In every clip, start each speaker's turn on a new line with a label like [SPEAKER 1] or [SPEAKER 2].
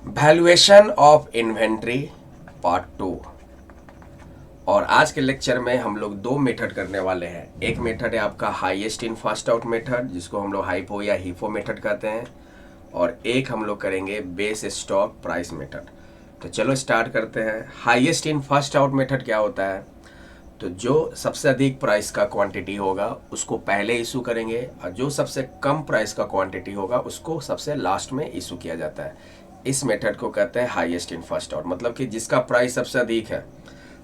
[SPEAKER 1] Valuation of inventory part 2। और आज के लेक्चर में हम लोग दो मेथड करने वाले हैं। एक मेथड है आपका highest in first out method, जिसको हम लोग हाइपो या हीफो मेथड कहते हैं, और एक हम लोग करेंगे बेस स्टॉक प्राइस मेथड। तो चलो स्टार्ट करते हैं। Highest in first out method क्या होता है? तो जो सबसे अधिक प्राइस का क्वांटिटी होगा उसको पहले इशू करेंगे, और जो सबसे कम प्राइस का क्वांटिटी होगा उसको सबसे लास्ट में इशू किया जाता है। इस मेथड को कहते हैं हाईएस्ट इन फर्स्ट आउट, मतलब कि जिसका प्राइस सबसे अधिक है,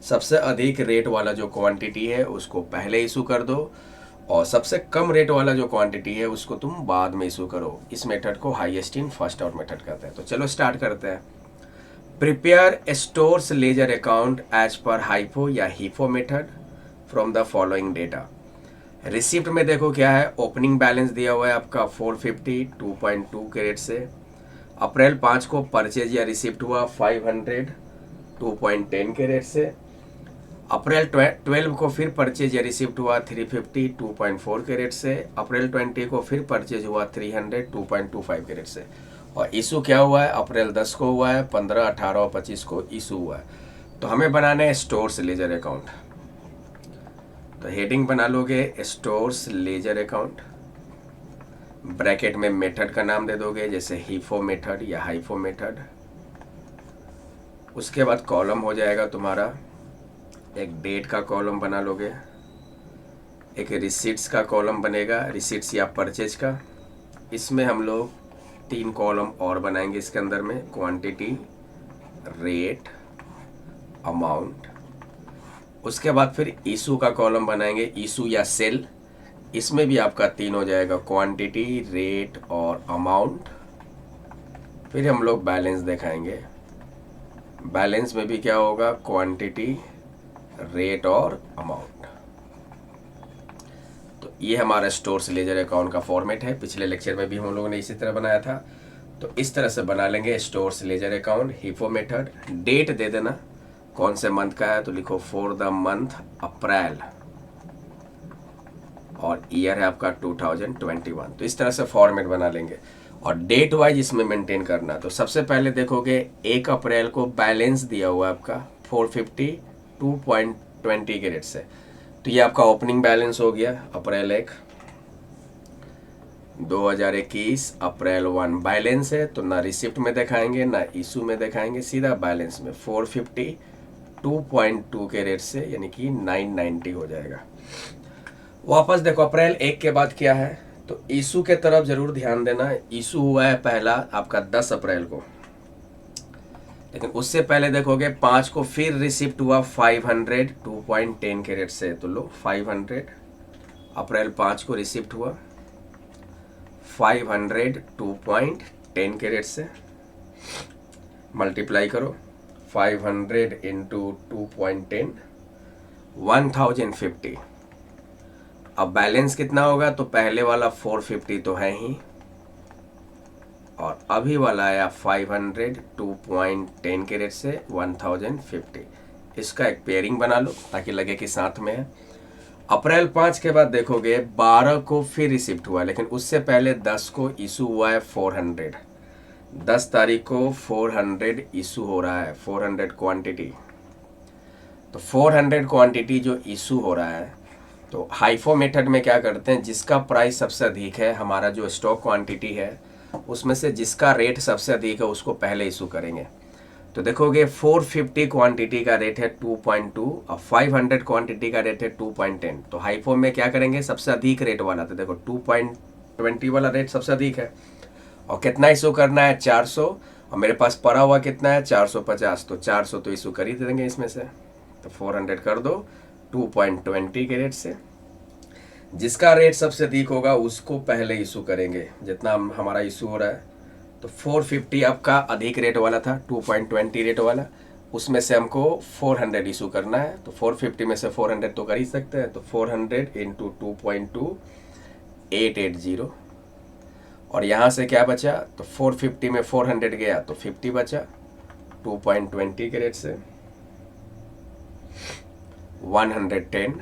[SPEAKER 1] सबसे अधिक रेट वाला जो क्वांटिटी है उसको पहले इशू कर दो, और सबसे कम रेट वाला जो क्वांटिटी है उसको तुम बाद में इशू करो। इस मेथड को highest in first out method कहते हैं। तो चलो स्टार्ट करते हैं। Prepare stores ledger account as पर हाइपो या HIFO method from the following data. Receipt में देखो क्या है, ओपनिंग बैलेंस दिया हुआ है आपका 450 2.2 कैरेट से। अप्रैल 5 को परचेज या रिसिप्ट हुआ 500 2.10 कैरेट से। अप्रैल 12 को फिर परचेज या रिसिप्ट हुआ 350 2.4 कैरेट से। अप्रैल 20 को फिर परचेज हुआ 300 2.25 कैरेट से। और इशू क्या हुआ है? अप्रैल 10 को हुआ है, 15 18 और 25 को इशू हुआ है। तो हमें बनाना है स्टोर्स लेजर अकाउंट। तो हेडिंग बना लोगे स्टोर्स लेजर अकाउंट, ब्रैकेट में मेथड का नाम दे दोगे, जैसे हीफो मेथड या हाइफो मेथड। उसके बाद कॉलम हो जाएगा तुम्हारा, एक डेट का कॉलम बना लोगे, एक रिसीट्स का कॉलम बनेगा, रिसीट्स या परचेज का। इसमें हम लोग 3 कॉलम और बनाएंगे इसके अंदर में, क्वांटिटी, रेट, अमाउंट। उसके बाद फिर इशू का कॉलम बनाएंगे, इशू या सेल। इसमें भी आपका 3 हो जाएगा, क्वांटिटी, रेट और अमाउंट। फिर हम लोग बैलेंस दिखाएंगे, बैलेंस में भी क्या होगा, क्वांटिटी, रेट और अमाउंट। तो ये हमारा स्टोर्स लेजर अकाउंट का फॉर्मेट है। पिछले लेक्चर में भी हम लोगों ने इसी तरह बनाया था। तो इस तरह से बना लेंगे stores ledger account, HIFO method. Date दे देना कौन से मंथ का है, तो लिखो फॉर द मंथ अप्रैल, और ईयर है आपका 2021। तो इस तरह से फॉर्मेट बना लेंगे, और डेट वाइज इसमें मेंटेन करना। तो सबसे पहले देखोगे 1 अप्रैल को बैलेंस दिया हुआ है आपका 450 2.20 कैरेट से। तो ये आपका ओपनिंग बैलेंस हो गया अप्रैल 1। 2021 अप्रैल 1 बैलेंस है, तो ना रिसिप्ट में दिखाएंगे ना इशू में दिखाएंगे, सीधा बैलेंस में 450 2.2 कैरेट से, यानी कि 990 हो जाएगा। वापस देखो अप्रैल 1 के बाद क्या है, तो इशू के तरफ जरूर ध्यान देना। इशू हुआ है पहला आपका 10 अप्रैल को, लेकिन उससे पहले देखोगे 5 को फिर रिसिप्ट हुआ 500 2.10 कैरेट से। तो लो 500, अप्रैल 5 को रिसिप्ट हुआ 500 2.10 कैरेट से, मल्टीप्लाई करो 500 इंटू 2.10 1050। अब बैलेंस कितना होगा, तो पहले वाला 450 तो है ही, और अभी वाला आया 500 2.10 कैरेट से 1050। इसका एक पेयरिंग बना लो ताकि लगे कि साथ में है। अप्रैल 5 के बाद देखोगे 12 को फिर रिसिप्ट हुआ, लेकिन उससे पहले 10 को इशू हुआ है 400। 10 तारीख को 400 इशू हो रहा है, 400 क्वांटिटी। तो 400 क्वांटिटी जो इशू हो रहा है, तो हाइफो मेथड में क्या करते हैं, जिसका प्राइस सबसे अधिक है, हमारा जो स्टॉक क्वांटिटी है उसमें से जिसका रेट सबसे अधिक है उसको पहले इशू करेंगे। तो देखोगे 450 क्वांटिटी का रेट है 2.2 और 500 क्वांटिटी का रेट है 2.10। तो हाइफो में क्या करेंगे, सबसे अधिक रेट वाला, तो देखो 2.20 वाला रेट सबसे अधिक है, और कितना इशू करना है 400, और मेरे पास पड़ा हुआ कितना है 450। तो 400 तो इशू कर ही देंगे इसमें से, तो 400 कर दो 2.20 के रेट से। जिसका रेट सबसे अधिक होगा उसको पहले इशू करेंगे, जितना हमारा इशू हो रहा है। तो 450 आपका अधिक रेट वाला था, 2.20 रेट वाला, उसमें से हमको 400 इशू करना है। तो 450 में से 400 तो कर ही सकते हैं, तो 400 इंटू 2.2 880। और यहाँ से क्या बचा, तो 450 में 400 गया तो 50 बचा 2.20 के रेट से 110।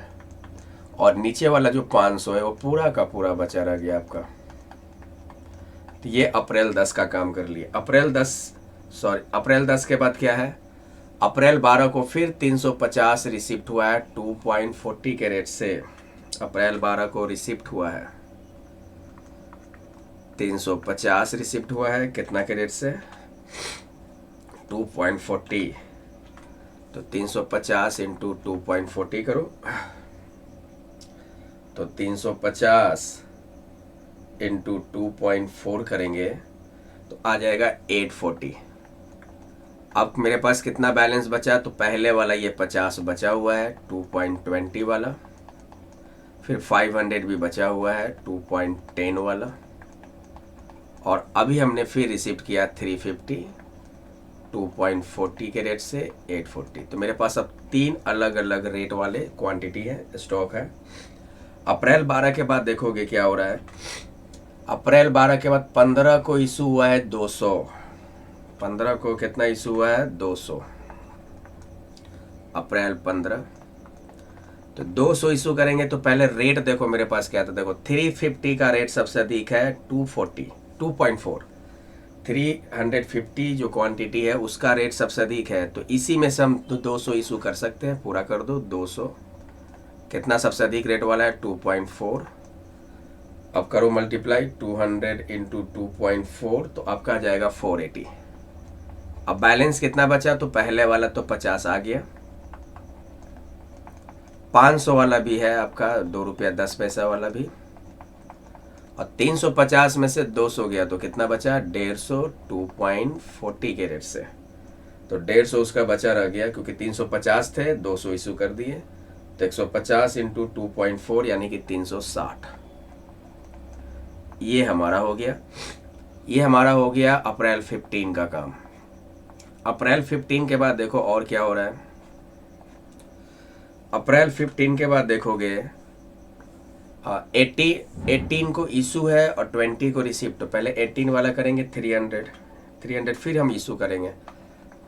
[SPEAKER 1] और नीचे वाला जो 500 है वो पूरा का पूरा बचा रह गया आपका। तो ये अप्रैल 10 का काम कर लिया। अप्रैल 10 सॉरी अप्रैल 10 के बाद क्या है, अप्रैल 12 को फिर 350 रिसिप्ट हुआ है 2.40 के रेट से। अप्रैल 12 को रिसिप्ट हुआ है 350 रिसिप्ट हुआ है, कितना के रेट से, 2.40। तो 350 इंटू 2.40 करो, तो 350 इंटू 2.4 करेंगे तो आ जाएगा 840। अब मेरे पास कितना बैलेंस बचा, तो पहले वाला ये 50 बचा हुआ है 2.20 वाला, फिर 500 भी बचा हुआ है 2.10 वाला, और अभी हमने फिर रिसीव किया 350 2.40 के रेट से 840। तो मेरे पास अब 3 अलग अलग रेट वाले क्वांटिटी है, स्टॉक है। अप्रैल 12 के बाद देखोगे क्या हो रहा है, अप्रैल 12 के बाद 15 को इशू हुआ है 200, 15 को कितना इशू हुआ है 200, अप्रैल 15। तो 200 इशू करेंगे तो पहले रेट देखो मेरे पास क्या था, देखो 350 का रेट सबसे अधिक है 240 2.4, 350 जो क्वांटिटी है उसका रेट सबसे अधिक है, तो इसी में से हम 200 इशू कर सकते हैं। पूरा कर दो 200, कितना सबसे अधिक रेट वाला है 2.4। अब करो मल्टीप्लाई 200 इंटू 2.4, तो आपका आ जाएगा 480। अब बैलेंस कितना बचा, तो पहले वाला तो 50 आ गया, 500 वाला भी है आपका 2 रुपया 10 पैसा वाला भी, और 350 में से 200 गया तो कितना बचा 150 2.40 के रेट से। तो 150 उसका बचा रह गया, क्योंकि 350 थे 200 इशू कर दिए, तो 150 इंटू 2.4 यानी कि 360। ये हमारा हो गया, ये हमारा हो गया अप्रैल 15 का काम। अप्रैल 15 के बाद देखो और क्या हो रहा है, अप्रैल 15 के बाद देखोगे 18 को इशू है और 20 को रिसिप्ट। तो पहले 18 वाला करेंगे 300 फिर हम इशू करेंगे,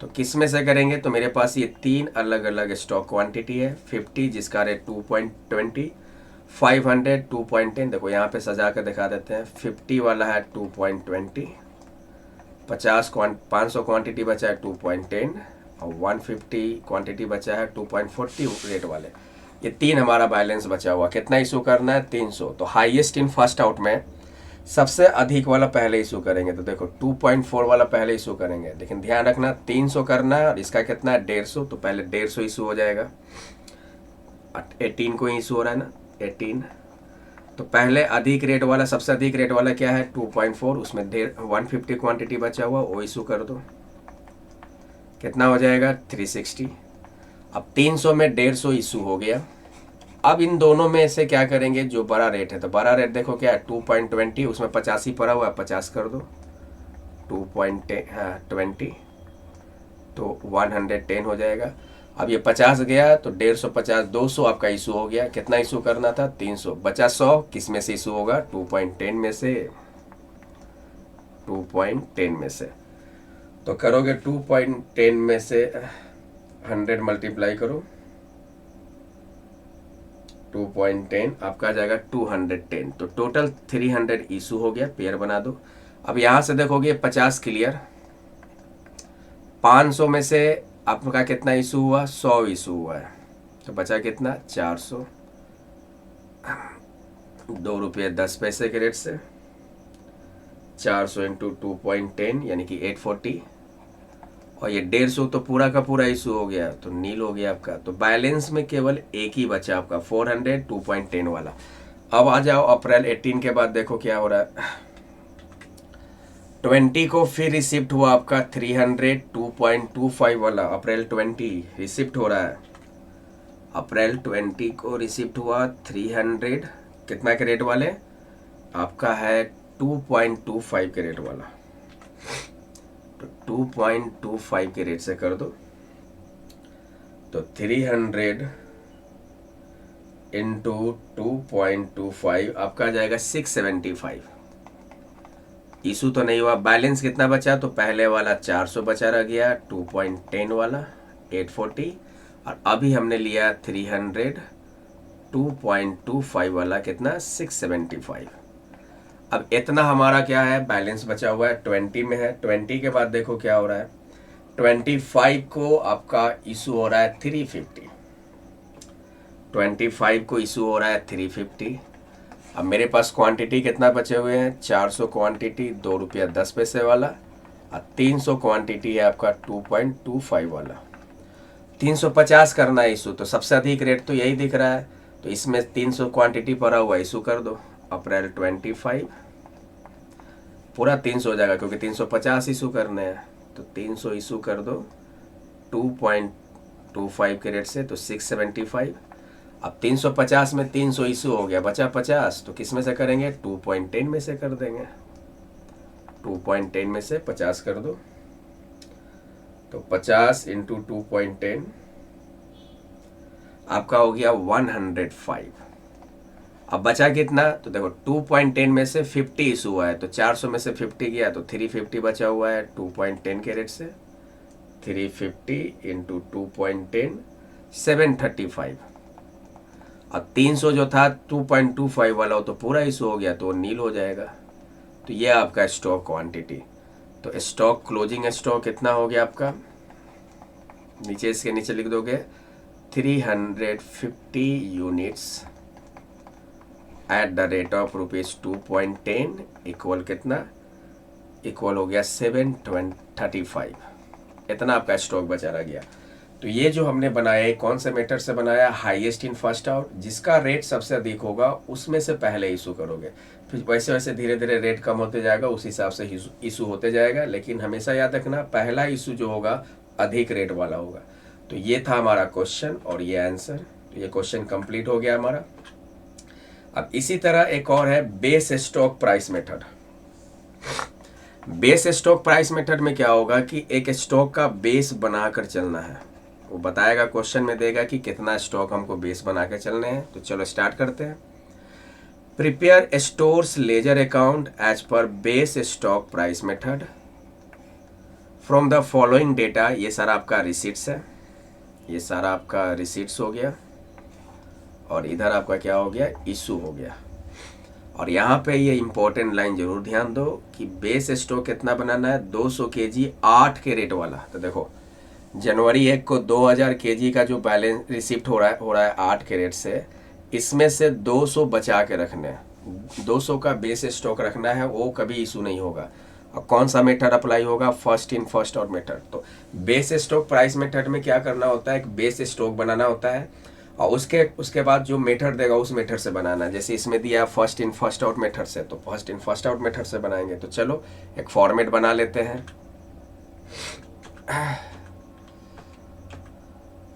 [SPEAKER 1] तो किस में से करेंगे, तो मेरे पास ये 3 अलग अलग स्टॉक क्वांटिटी है। 50 जिसका रेट 2.20, 500 2.10, देखो यहाँ पे सजा कर दिखा देते हैं, 50 वाला है 2.20, 500 क्वांटिटी बचा है 2.10, और 150 क्वांटिटी बचा है 2.40 रेट वाले। ये 3 हमारा बैलेंस बचा हुआ, कितना इशू करना है 300। तो हाईएस्ट इन फर्स्ट आउट में सबसे अधिक वाला पहले इशू करेंगे, तो देखो 2.4 वाला पहले इशू करेंगे, लेकिन ध्यान रखना 300 करना है, और इसका कितना है 150, तो पहले 150 इशू हो जाएगा। 18 को इशू हो रहा है ना 18, तो पहले अधिक रेट वाला, सबसे अधिक रेट वाला क्या है 2.4, उसमें 150 क्वांटिटी बचा हुआ वो इशू कर दो, कितना हो जाएगा 360। अब 300 में 150 इशू हो गया। अब इन दोनों में से क्या करेंगे, जो बड़ा रेट है, तो बड़ा रेट देखो क्या है 2.20, उसमें 50 ही पड़ा हुआ है, 50 कर दो 2.20, तो 110 हो जाएगा। अब ये 50 गया तो 150 200 आपका इशू हो गया, कितना इशू करना था 300, बचा 100, किस में से इशू होगा 2.10 में से, 2.10 में से। तो करोगे 2.10 में से 100 मल्टीप्लाई करो 2.10, आपका आ जाएगा 210। तो टोटल 300 इशू हो गया, पेयर बना दो। अब यहाँ से देखोगे 50 क्लियर, 500 में से आपका कितना इशू हुआ 100 इशू हुआ है, तो बचा कितना 400, 2 रुपये 10 पैसे के रेट से 400 इंटू 2.10 यानी कि 840, और ये 150 तो पूरा का पूरा इशू हो गया, तो नील हो गया आपका। तो बैलेंस में केवल एक ही बचा आपका 400 2.10 वाला। अब आ जाओ अप्रैल 18 के बाद, देखो क्या हो रहा है, 20 को फिर रिसिप्ट हुआ आपका 300 2.25 वाला, अप्रैल 20 रिसिप्ट हो रहा है, अप्रैल 20 को रिसिप्ट हुआ 300, कितना के रेट वाले, आपका है 2.25 के रेट वाला, तो 2.25 के रेट से कर दो, तो 300 इंटू 2.25 आपका आ जाएगा 675। इशू तो नहीं हुआ, बैलेंस कितना बचा, तो पहले वाला 400 बचा रह गया, 2.10 वाला 840, और अभी हमने लिया 300 2.25 वाला कितना 675। अब इतना हमारा क्या है, बैलेंस बचा हुआ है 20 में है। 20 के बाद देखो क्या हो रहा है, 25 को आपका इशू हो रहा है 350, 25 को इशू हो रहा है 350। अब मेरे पास क्वांटिटी कितना बचे हुए हैं, 400 क्वांटिटी, 2 रुपया 10 पैसे वाला, और 300 क्वांटिटी है आपका 2.25 वाला। 350 करना है इशू, तो सबसे अधिक रेट तो यही दिख रहा है, तो इसमें 300 क्वांटिटी पड़ा हुआ इशू कर दो। अप्रैल 25 पूरा 300 हो जाएगा, क्योंकि 350 इशू करने हैं, तो 300 इशू कर दो 2.25 के रेट से, तो 675। अब 350 में 300 इशू हो गया, बचा 50, तो किस में से करेंगे, 2.10 में से कर देंगे। 2.10 में से 50 कर दो, तो 50 इंटू 2.10 आपका हो गया 105। अब बचा कितना, तो देखो 2.10 में से 50 इशू हुआ है, तो 400 में से 50 गया, तो 350 बचा हुआ है 2.10 के रेट से। 350 इंटू 2.10 735। अब 300 जो था 2.25 वाला, वो तो पूरा इशू हो गया, तो वो नील हो जाएगा। तो ये आपका स्टॉक क्वांटिटी। तो स्टॉक क्लोजिंग स्टॉक कितना हो गया आपका, नीचे इसके नीचे लिख दोगे 350 units at the rate of ₹2.10 equal कितना, इक्वल हो गया 735। इतना आपका स्टॉक बचा रह गया। तो ये जो हमने बनाया है, कौन से मेथड से बनाया, हाईएस्ट इन फर्स्ट आउट, जिसका रेट सबसे अधिक होगा उसमें से पहले इशू करोगे, फिर वैसे वैसे धीरे धीरे रेट कम होते जाएगा, उस हिसाब से इशू होते जाएगा। लेकिन हमेशा याद रखना, पहला इशू जो होगा अधिक रेट वाला होगा। तो ये था हमारा क्वेश्चन और ये आंसर। तो ये क्वेश्चन कंप्लीट हो गया हमारा। अब इसी तरह एक और है base stock price method. Base stock price method में क्या होगा कि एक स्टॉक का बेस बनाकर चलना है। वो बताएगा, क्वेश्चन में देगा कि कितना स्टॉक हमको बेस बना के चलने हैं। तो चलो स्टार्ट करते हैं। Prepare stores ledger account as per base stock price method from the following data. ये सारा आपका रिसीट्स है, ये सारा आपका रिसीट्स हो गया, और इधर आपका क्या हो गया, इशू हो गया। और यहाँ पे ये इंपॉर्टेंट लाइन जरूर ध्यान दो कि बेस स्टॉक कितना बनाना है, 200 केजी 8 के रेट वाला। तो देखो जनवरी 1 को 2000 केजी का जो बैलेंस रिसिप्ट हो रहा है 8 के रेट से, इसमें से 200 बचा के रखने हैं। 200 का बेस स्टॉक रखना है, वो कभी इशू नहीं होगा। और कौन सा मेथड अप्लाई होगा, first in first out method. तो बेस स्टॉक प्राइस मेथड में क्या करना होता है, एक बेस स्टॉक बनाना होता है, और उसके बाद जो मेथड देगा उस मेथड से बनाना है। जैसे इसमें दिया first in first out method से, तो first in first out method से बनाएंगे। तो चलो एक फॉर्मेट बना लेते हैं।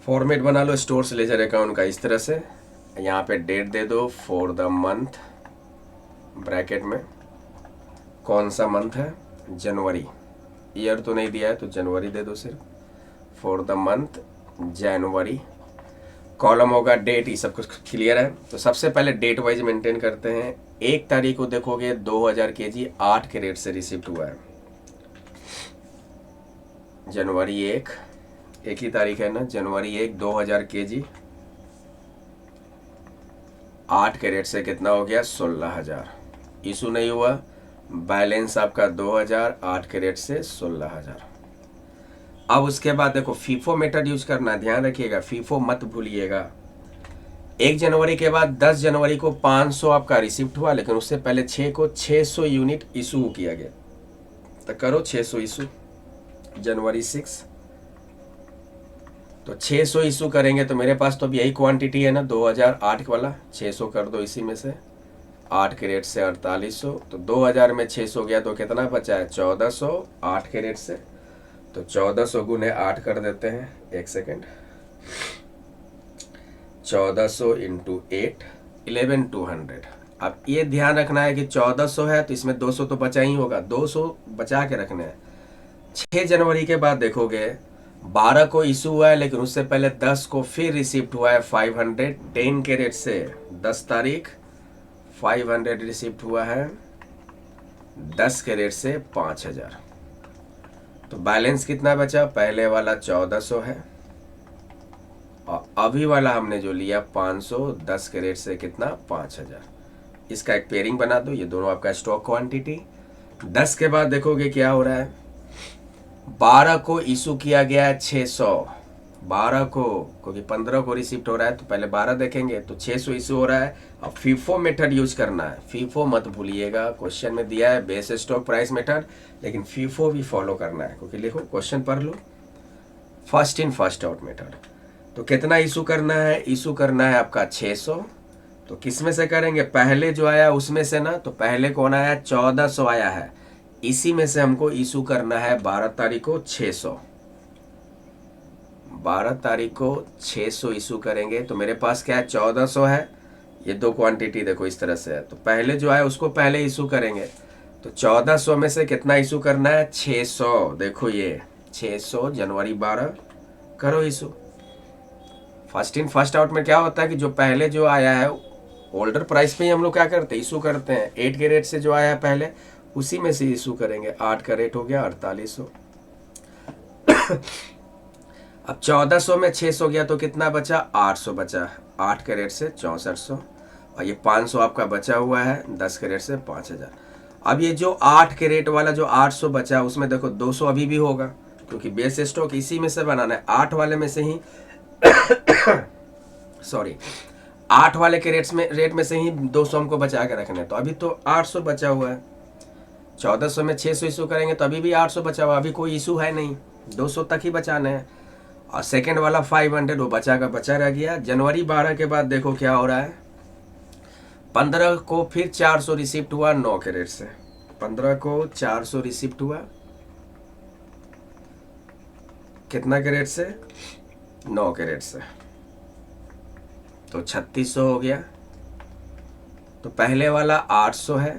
[SPEAKER 1] फॉर्मेट बना लो स्टोर्स लेजर अकाउंट का इस तरह से। यहाँ पे डेट दे दो फॉर द मंथ, ब्रैकेट में कौन सा मंथ है, जनवरी। ईयर तो नहीं दिया है, तो जनवरी दे दो सिर्फ, for the month January. Column होगा डेट, ये सब कुछ क्लियर है। तो सबसे पहले डेट वाइज मेंटेन करते हैं। 1 तारीख को देखोगे 2000 केजी 8 के रेट से रिसिप्ट हुआ है, जनवरी 1, एक ही तारीख है ना, जनवरी 1 2000 केजी 8 के रेट से कितना हो गया, 16000। इशू नहीं हुआ, बैलेंस आपका 2000 8 के रेट से 16000। अब उसके बाद देखो फीफो मेथड यूज करना, ध्यान रखिएगा, फीफो मत भूलिएगा। 1 जनवरी के बाद 10 जनवरी को 500 आपका रिसिप्ट हुआ, लेकिन उससे पहले 6 को 600 यूनिट इशू किया गया। तो करो 600 इशू, जनवरी 6, तो 600 इशू करेंगे। तो मेरे पास तो अब यही क्वांटिटी है ना, 2008 वाला, 600 कर दो इसी में से, 8 के रेट से 4800। तो 2000 में 600 गया तो कितना बचा है, 1400 8 के रेट से। तो 1400 गुने 8 कर देते हैं, एक सेकेंड, 1400 इंटू 8 11200। अब ये ध्यान रखना है कि 1400 है तो इसमें 200 तो बचा ही होगा, 200 बचा के रखने हैं। 6 जनवरी के बाद देखोगे 12 को इशू हुआ है, लेकिन उससे पहले 10 को फिर रिसिप्ट हुआ है 510 के रेट से। 10 तारीख 500 रिसिप्ट हुआ है 10 के रेट से 5000। तो बैलेंस कितना बचा, पहले वाला 1400 है, और अभी वाला हमने जो लिया 500, 10 के रेट से कितना, 5000। इसका एक पेयरिंग बना दो, ये दोनों आपका स्टॉक क्वांटिटी। 10 के बाद देखोगे क्या हो रहा है, 12 को इशू किया गया है 600, 12 को, क्योंकि 15 को रिसिप्ट हो रहा है तो पहले 12 देखेंगे, तो 600 इशू हो रहा है। अब फीफो मेथड यूज करना है, फीफो मत भूलिएगा, क्वेश्चन में दिया है बेस स्टॉक प्राइस मेथड, लेकिन फीफो भी फॉलो करना है, क्योंकि लिखो क्वेश्चन पढ़ लो, first in first out method. तो कितना इशू करना है, इशू करना है आपका 600। तो किस में से करेंगे, पहले जो आया उसमें से ना, तो पहले कौन आया, 1400 आया है, इसी में से हमको इशू करना है 12 तारीख को 600, 12 तारीख को 600 इशू करेंगे। तो मेरे पास क्या है, 1400 है, ये दो क्वांटिटी देखो इस तरह से है, तो पहले जो आया उसको पहले इशू करेंगे। तो 1400 में से कितना इशू करना है, 600, देखो ये 600 जनवरी 12 करो issue. First in first out में क्या होता है कि जो पहले जो आया है होल्डर प्राइस पे ही हम लोग क्या करते हैं, इशू करते हैं। 8 के रेट से जो आया है पहले उसी में से इशू करेंगे। 8 का रेट हो गया 4800। अब 1400 में 600 गया तो कितना बचा, 800 बचा। 8 के रेट से 6400, और ये 500 आपका बचा हुआ है 10 के रेट से 5000। अब ये जो 8 के रेट वाला जो 800 बचा उसमें देखो 200 अभी भी होगा, क्योंकि बेस स्टॉक इसी में से बनाना है, 8 वाले में से ही सॉरी 8 वाले के रेट में से ही 200 हमको बचा के रखना है। तो अभी तो 800 बचा हुआ है, 1400 में 600 इशू करेंगे तो अभी भी 800 बचा हुआ, अभी कोई इशू है नहीं, 200 तक ही बचाना है। और सेकंड वाला 500 वो बचा का बचा रह गया। जनवरी 12 के बाद देखो क्या हो रहा है, 15 को फिर 400 रिसिप्ट हुआ 9 के रेट से, 15 को 400 रिसिप्ट हुआ, कितना के रेट से, 9 के रेट से, तो 3600 हो गया। तो पहले वाला 800 है,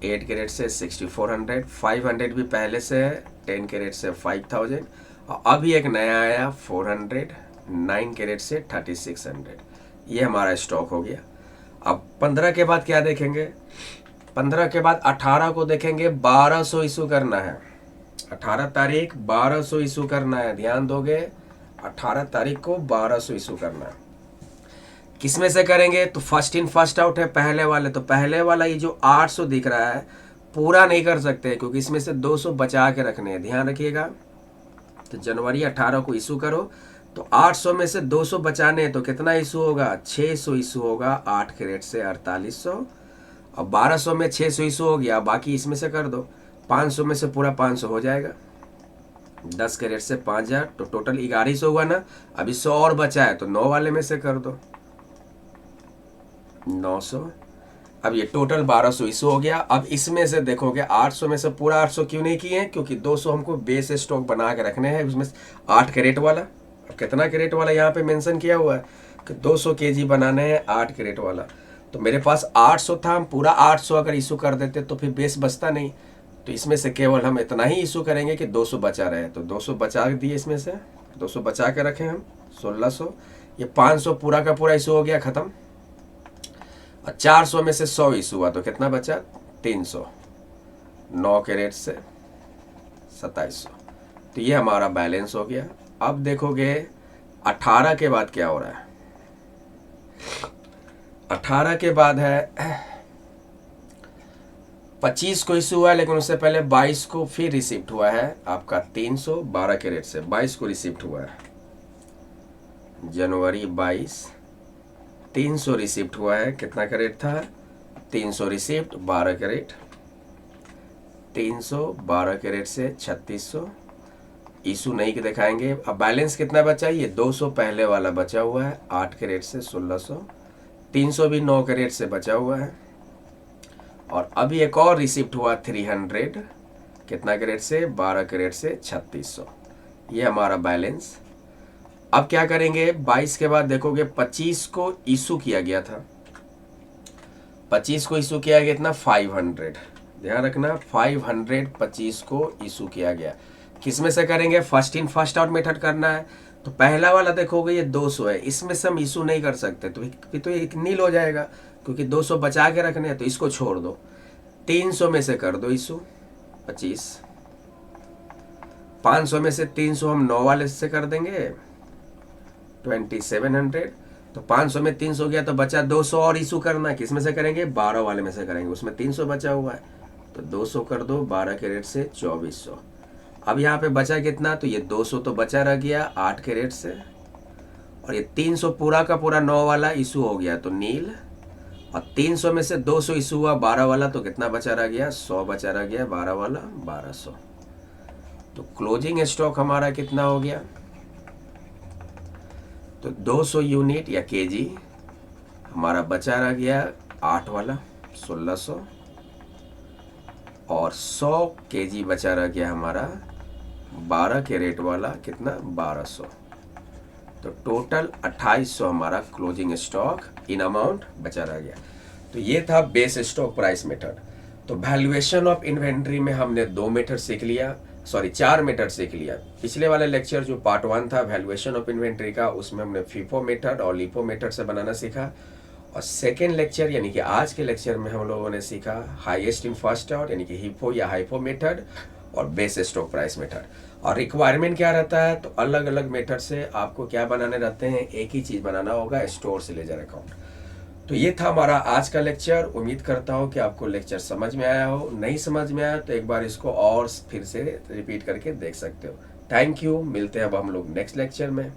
[SPEAKER 1] 8 के रेट से 6400, 500 भी पहले से है, 10 के रेट से 5000, और अभी एक नया आया 400, 9 के रेट से 3600। ये हमारा स्टॉक हो गया। अब 15 के बाद क्या देखेंगे, 15 के बाद 18 को देखेंगे, 1200 इशू करना है, 18 तारीख 1200 इशू करना है, ध्यान दोगे, 18 तारीख को 1200 इशू करना है। किस में से करेंगे, तो फर्स्ट इन फर्स्ट आउट है पहले वाले, तो पहले वाला ये जो 800 दिख रहा है पूरा नहीं कर सकते, क्योंकि इसमें से 200 बचा के रखने हैं, ध्यान रखिएगा। तो जनवरी 18 को इशू करो, तो 800 में से 200 बचाने हैं, तो कितना इशू होगा, 600 इशू होगा, 8 के रेट से 4800। अब 1200 में 600 इशू हो गया, बाकी इसमें से कर दो, 500 में से पूरा 500 हो जाएगा, 10 के रेट से 5000, तो टोटल 1100 हुआ ना। अभी 100 और बचा है, तो 9 वाले में से कर दो 900। अब ये टोटल 1200 इशू हो गया। अब इसमें से देखोगे 800 में से पूरा 800 क्यों नहीं किए हैं, क्योंकि 200 हमको बेस स्टॉक बना के रखने हैं, उसमें 8 कैरेट वाला। अब कितना कैरेट वाला यहाँ पे मेंशन किया हुआ है कि 200 केजी बनाने हैं 8 कैरेट वाला। तो मेरे पास 800 था, हम पूरा 800 अगर इशू कर देते तो फिर बेस बचता नहीं, तो इसमें से केवल हम इतना ही इशू करेंगे कि 200 बचा रहे, तो 200 बचा दिए, इसमें से 200 बचा के रखें हम 1600। ये 500 पूरा का पूरा इशू हो गया ख़त्म। 400 में से 100 इशू हुआ, तो कितना बचा, 300, 9 के रेट से 2700। तो ये हमारा बैलेंस हो गया। अब देखोगे 18 के बाद क्या हो रहा है, 18 के बाद है 25 को इशू हुआ है, लेकिन उससे पहले 22 को फिर रिसिप्ट हुआ है आपका 312 के रेट से, 22 को रिसिप्ट हुआ है, जनवरी 22 300 रिसिप्ट हुआ है। कितना का रेट था, 300 रिसिप्ट, 12 के रेट, 312 के रेट से 3600 इशू नहीं के दिखाएंगे। अब बैलेंस कितना बचा, ये 200 पहले वाला बचा हुआ है, 8 के रेट से 1600, 300 भी 9 के रेट से बचा हुआ है, और अभी एक और रिसिप्ट हुआ 300, कितना के रेट से, 12 के रेट से 3600। ये हमारा बैलेंस। अब क्या करेंगे, 22 के बाद देखोगे 25 को इशू किया गया था, 25 को इशू किया गया इतना 500, ध्यान रखना 500 25 को इशू किया गया। किस में से करेंगे, first in first out method करना है। तो पहला वाला देखोगे ये 200 है, इसमें से हम इशू नहीं कर सकते, तो ये नील हो जाएगा, क्योंकि 200 बचा के रखने हैं, तो इसको छोड़ दो। 300 में से कर दो इशू 25, 500 में से 300 हम 9 वाले से कर देंगे 2700, तो 500 में 300 गया तो बचा 200 और इशू करना है। किस में से करेंगे? 12 वाले में से करेंगे, उसमें 300 बचा हुआ है तो 200 कर दो 12 के रेट से 2400। अब यहाँ पे बचा कितना? तो ये 200 तो बचा रह गया 8 के रेट से, और ये 300 पूरा का पूरा 9 वाला इशू हो गया तो नील, और 300 में से 200 इशू हुआ 12 वाला तो कितना बचा रह गया? 100 बचा रह गया 12 वाला 1200। तो क्लोजिंग स्टॉक हमारा कितना हो गया? तो 200 यूनिट या केजी हमारा बचा रह गया 8 वाला 1600, और 100 केजी बचा रह गया हमारा 12 के रेट वाला कितना? 1200। तो टोटल 2800 हमारा क्लोजिंग स्टॉक इन अमाउंट बचा रह गया। तो ये था बेस स्टॉक प्राइस मेथड। तो वैल्यूएशन ऑफ इन्वेंट्री में हमने 2 मेथड सीख लिया, सॉरी 4 मेथड सीख लिया। पिछले वाले लेक्चर जो पार्ट 1 था वैल्यूएशन ऑफ इन्वेंट्री का, उसमें हमने फीफो मेथड और लिपो मेथड से बनाना सीखा। और सेकेंड लेक्चर यानी कि आज के लेक्चर में हम लोगों ने सीखा हाईएस्ट इन फर्स्ट आउट यानी कि हिपो या हाइपो मेथड और बेस स्टॉक प्राइस मेथड। और रिक्वायरमेंट क्या रहता है? तो अलग अलग मेथड से आपको क्या बनाने रहते हैं? एक ही चीज़ बनाना होगा, स्टोर से लेजर अकाउंट। तो ये था हमारा आज का लेक्चर। उम्मीद करता हूँ कि आपको लेक्चर समझ में आया हो। नहीं समझ में आया तो एक बार इसको और फिर से रिपीट करके देख सकते हो। Thank you. मिलते हैं अब हम लोग नेक्स्ट लेक्चर में।